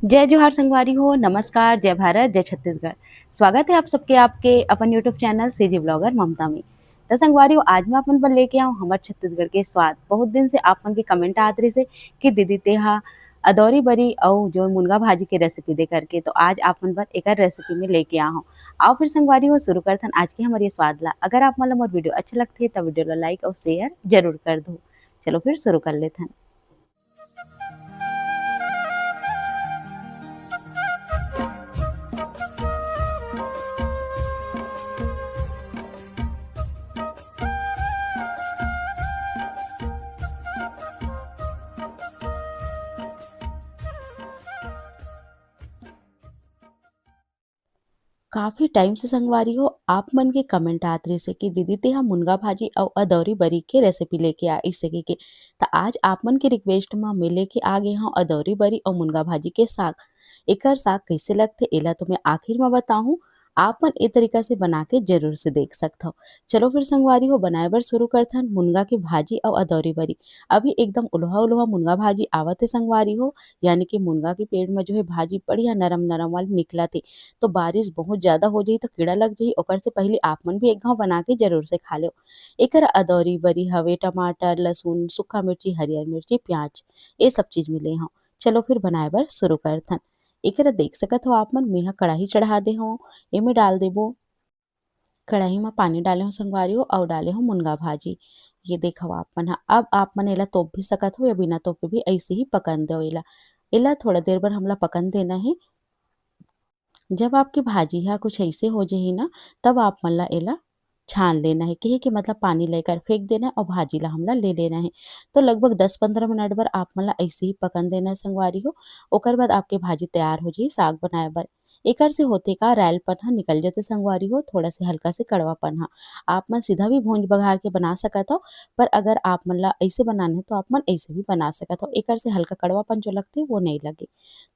जय जोहार संगवारी हो, नमस्कार, जय भारत, जय छत्तीसगढ़। स्वागत है आप सबके आपके अपन यूट्यूब चैनल सीजी ब्लॉगर ममता में। तो संगवारी हो, आज मैं अपन पर लेके आऊँ हमार छत्तीसगढ़ के स्वाद। बहुत दिन से आपन के कमेंट आत रही से कि दीदी तेहा अदौरी बरी और जो मुनगा भाजी की रेसिपी दे करके, तो आज आपन पर एक रेसिपी में लेके आ हूँ। आओ फिर संगवारी हो शुरू करथन आज की हमारी स्वाद ला। अगर आप मतलब मोर वीडियो अच्छा लगथे तो वीडियो ला लाइक और शेयर जरूर कर दो। चलो फिर शुरू कर लेथन। काफ़ी टाइम से संगवारी हो आप मन के कमेंट आत रही से कि दीदी तेहा मुनगा भाजी और अदौरी बरी के रेसिपी लेके आ इस सके के। तो आज आप मन के रिक्वेस्ट में मैं लेके आ गए हूँ अदौरी बरी और मुनगा भाजी के साग। एकर साग कैसे लगते एला तो मैं आखिर में बताऊँ। आप मन ए तरीका से बना के जरूर से देख सकते हो। चलो फिर संगवारी हो बनाए बर शुरू करथन मुनगा की भाजी और अदौरी बरी। अभी एकदम उल्हा उल्हा मुनगा भाजी आवत है संगवारी हो, यानी कि मुनगा के पेड़ में जो है भाजी बढ़िया नरम नरम वाली निकला थे। तो बारिश बहुत ज़्यादा हो जाई तो कीड़ा लग जाई, ओकर से पहले आप मन भी एक घाव बना के जरूर से खा लो। एकर अदौरी बरी हवे टमाटर लहसुन सूखा मिर्ची हरियर मिर्ची प्याज ये सब चीज मिले हव। चलो फिर बनाए बर शुरू करथन। एकर देख सकत हो आप मन मेहा कढ़ाई चढ़ा दे हव। एमे डाल देबो कढ़ाई में पानी डाले हो संगवारी हो और डाले हो मुनगा भाजी। ये देखो आप मन ह अब आप मन एला तोप भी सकत हो या बिना तोपे भी ऐसे ही पकन दो एला। एला थोड़ा देर बर हमला पकन देना है। जब आपकी भाजी ह कुछ ऐसे हो जाही ना, तब आप मन ला एला छान लेना है। केहे के मतलब पानी लेकर फेंक देना है और भाजी ला हमला ले लेना है। तो लगभग 10-15 मिनट बर आप मन ला ऐसे ही पकन देना है संगवारी हो। ओकर बाद आपके भाजी तैयार हो जाही साग बनाए बर। एकर से होथे का रैलपन ह निकल जाथे संगवारी हो, थोड़ा से हल्का से कड़वापन ह। आप मन सीधा भी भूंज बघार के बना सकत हो, पर अगर आप मन ला ऐसे बनाना है तो आप मन ऐसे भी बना सकत हो। एकर से हल्का कड़वापन जो लगथे वो नहीं लगे।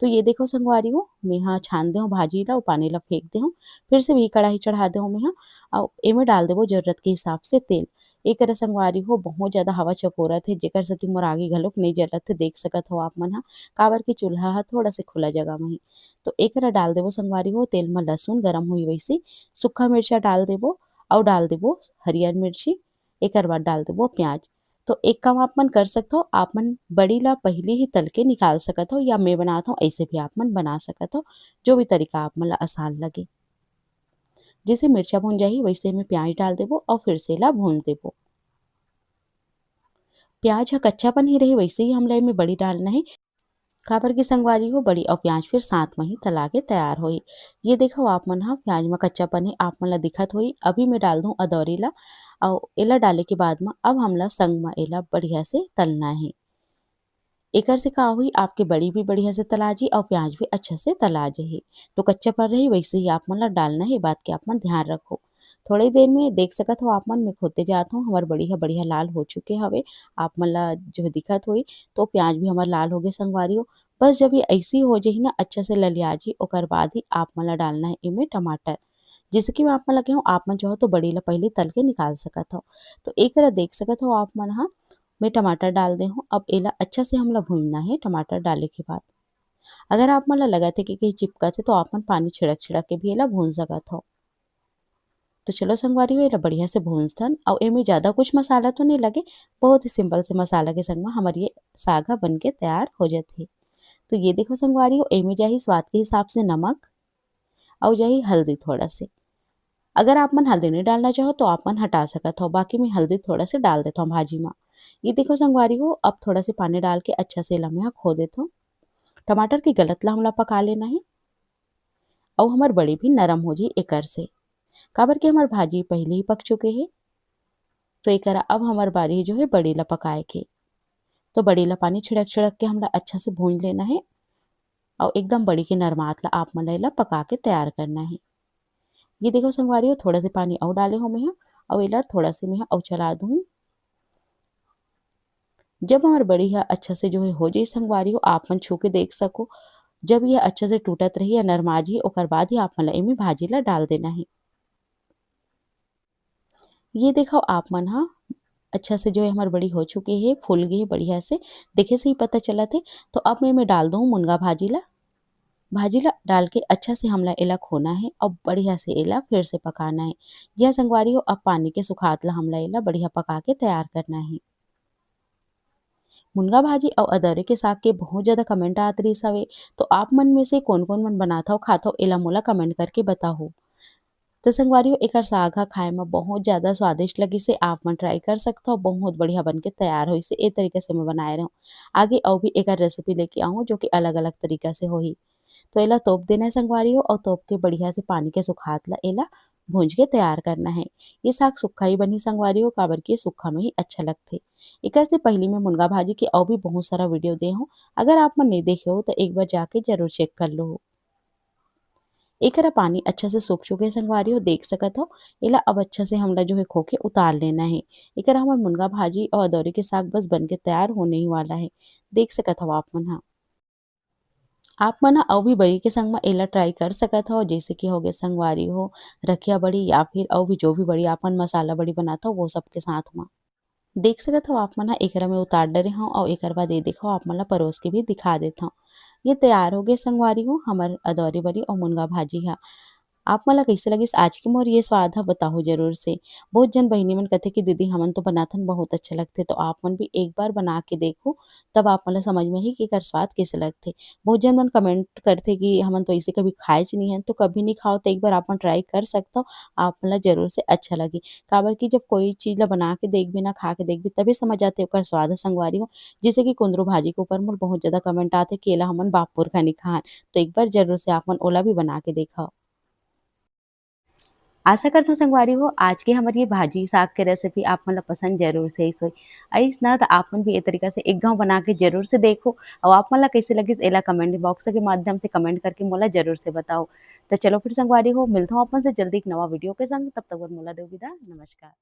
तो ये देखो संगवारी हो मेहा छान देहूँ भाजी ला अउ पानी ला फेंक देहूँ। फिर से वही कढ़ाई चढ़ा देहूँ मेहा अउ एमे डाल देबो जरूरत के हिसाब से तेल। एकरे संगवारी हो बहुत ज़्यादा हवा चकोरत हे, जेकर सेती मोर आगी घलोक नहीं जलत हे, देख सकत हो आप मन ह। काबर की चूल्हा ह थोड़ा से खुला जगह में हे। तो एकरा डाल देबो संगवारी हो तेल में लहसुन गरम होई वइसे सूखा मिर्चा डाल देबो अउ डाल देबो हरियर मिर्ची। एकर बाद डाल देबो प्याज। तो एक काम आप मन कर सकत हो, आप मन बड़ी ला पहले ही तल के निकाल सकत हो या मैं बनात हूँ ऐसे भी आप मन बना सकत हो। जो भी तरीका आप मन ला आसान लगे। जैसे मिर्चा भुन जाही वैसे में प्याज डाल देबो और फिर से ला भून देबो। प्याज ह कच्चापन ही रही वैसे ही हमला एमे बड़ी डालना है। काबर की संगवारी हो बड़ी और प्याज फिर साथ में ही तला के तैयार होई। ये देखो आप मन ह प्याज में कच्चापन है आप मन ला दिखत होई। अभी मैं डाल दूँ अदौरी ला और एला डाले के बाद में अब हमला संग में एला बढ़िया से तलना है। एकर से का होई आपके बड़ी भी बढ़िया से तला जी और प्याज भी अच्छा से तला जाही। तो कच्चापन रही वैसे ही आप मन ला डालना है, बात के आप मन ध्यान रखो। थोड़ी देर में देख सकत हो आप मन मैं खोदते जात हूँ हमार बड़ी ह बढ़िया लाल हो चुके हवे। आप मन ला जो दिखत होई तो प्याज भी हमार लाल हो गए संगवारी हो। बस जब ये ऐसी हो जाही ना अच्छा से ललिया जी ओकर बाद ही आप मन ला डालना है इमे टमाटर। जैसे कि मैं आप मन ला कहूँ आप मन चाहो तो बड़ी ला पहले तल के निकाल सकत हो। तो एकरा देख सकत हो आप मन ह मैं टमाटर डाल दे हूँ। अब एला अच्छा से हमला भूनना है टमाटर डाले के बाद। अगर आप मन ला लगत है कि कहीं चिपकत है तो आप मन पानी छिड़क छिड़क के भी एला भून सकत हो। तो चलो संगवारी हो एला बढ़िया से भूनथन और एमे ज़्यादा कुछ मसाला तो नहीं लगे। बहुत ही सिंपल से मसाला के संग में हमार ये साग ह बन के तैयार हो जाथे। तो ये देखो संगवारी हो एमे जाही स्वाद के हिसाब से नमक और जाही हल्दी थोड़ा से। अगर आप मन हल्दी नहीं डालना चाहो तो आप मन हटा सकत हो, बाकी मैं हल्दी थोड़ा से डाल देता हूँ भाजी में। ये देखो संगवारी हो अब थोड़ा से पानी डाल के अच्छा से एला मैं खो देता हूँ। टमाटर की गलत ला हमला पका लेना है और हमार बड़ी भी नरम हो जी एकर से। काबर के हमार भाजी पहले ही पक चुके हैं। तो एकरा अब हमार बारी जो है बड़ी ला पकाए के। तो बड़ी ला पानी छिड़क छिड़क के हमला अच्छा से भून लेना है और एकदम बड़ी के नरमात ला आप मन ला पका के तैयार करना है। ये देखो संगवारी हो थोड़ा से पानी और डाले हो मैं और एला थोड़ा से मैं और चला दूँ। जब हमार बड़ी है अच्छा से जो है हो जाए संगवारी हो आप मन छू के देख सको। जब ये अच्छे से टूटत रही या नरमा जी ओकर बाद ही आप मन ला एमे भाजी ला डाल देना है। ये देखो आप मन ह अच्छा से जो है हमार बड़ी हो चुकी है फूल गई है बढ़िया से। देखे से ही पता चला थे। तो अब मैं डाल दूँ मुनगा भाजी ला भाजी ला डाल के अच्छा से हमला एला खोना है और बढ़िया से एला फिर से पकाना है। यह संगवारी हो अब पानी के सुखात ला हमला एला बढ़िया पका के तैयार करना है। मुनगा भाजी और अदरक के साग के बहुत ज़्यादा कमेंट आत रहिस हवे, तो आप मन में से कोन-कोन मन बनात हव, खात हव एला मोला कमेंट करके बताहू। तो संगवारी हो एकर साग ह खाए म बहुत ज़्यादा स्वादिष्ट लगिस हे, आप मन ट्राई कर सकथव, बहुत बढ़िया बन के तैयार होइस हे। ए तरीका से मैं बनाए रहेव। आगे अउ भी एकर रेसिपी लेके आहूँ जो कि अलग-अलग तरीका से होही। तो एला तोप देना है संगवारी हो और तोप के बढ़िया से पानी के सुखात ला एला भूंज के तैयार करना है। ये साग सुक्खा ही बनी संगवारी हो काबर की ये सुक्खा में ही अच्छा लगथे। एकर से पहिली मैं मुनगा भाजी के अउ भी बहुत सारा वीडियो दे हूँ। अगर आप मन नहीं देखे हो तो एक बार जाके ज़रूर चेक कर लो। एकरा पानी अच्छा से सूख चुके हे संगवारी हो देख सकत हो। एला अब अच्छा से हमला जो है खो के उतार लेना है। एकरा हमर मुनगा भाजी और अदौरी के साग बस बन के तैयार होने ही वाला है। देख सकत हव आप मन ह। आप मन ह अउ भी बड़ी के संग म एला ट्राई कर सकत हव जइसे कि होगे संगवारी हो, रखिया बड़ी या फिर अउ भी जो भी बड़ी आपन मसाला बड़ी बनात हव वो सब के साथ म। देख सकत हव आप मन ह एकरा में उतार डरे हव अउ एकर बाद ये देखो आप मन ला परोस के भी दिखा देत हव। ये तैयार हो गे संगवारी हो हमर अदौरी बरी और मुनगा भाजी ह। आप मन ला कइसे लगिस आज के मोर ये स्वाद ह बताहू ज़रूर से। बहुत झन बहिनी मन कथे कि दीदी हमन तो बनाथन बहुत अच्छा लगथे, तो आप मन भी एक बार बना के देखो, तब आप मन ला समझ में आही कि एकर स्वाद कइसे लगथे। बहुत झन मन कमेंट करथे कि हमन तो अइसे कभी खाएच नहीं हन, तो कभी नहीं खाओ तो एक बार आप मन ट्राई कर सकथव, आप मन ला ज़रूर से अच्छा लगी। काबर कि जब कोई चीज़ ला बना के देखबे ना, खा के देखबे तभे समझ आथे ओकर स्वाद ह संगवारी हो। जइसे कि कुंदरू भाजी के ऊपर मोर बहुत ज़्यादा कमेंट आथे कि एला हमन बापुर घनी खान, तो एक बार ज़रूर से आप मन ओला भी बना के देखव। आशा करथूँ संगवारी हो आज के हमर ये भाजी साग के रेसिपी आप मन ला पसंद ज़रूर से आइस होही। अइस ना त आप मन भी ए तरीका से एक घांव बना के ज़रूर से देखो अउ आप मन ला कइसे लगिस एला कमेंट बॉक्स के माध्यम से कमेंट करके मोला ज़रूर से बताओ। तो चलो फिर संगवारी हो मिलथव अपन से जल्दी एक नवा वीडियो के संग, तब तक बर मोला देव विदा। नमस्कार।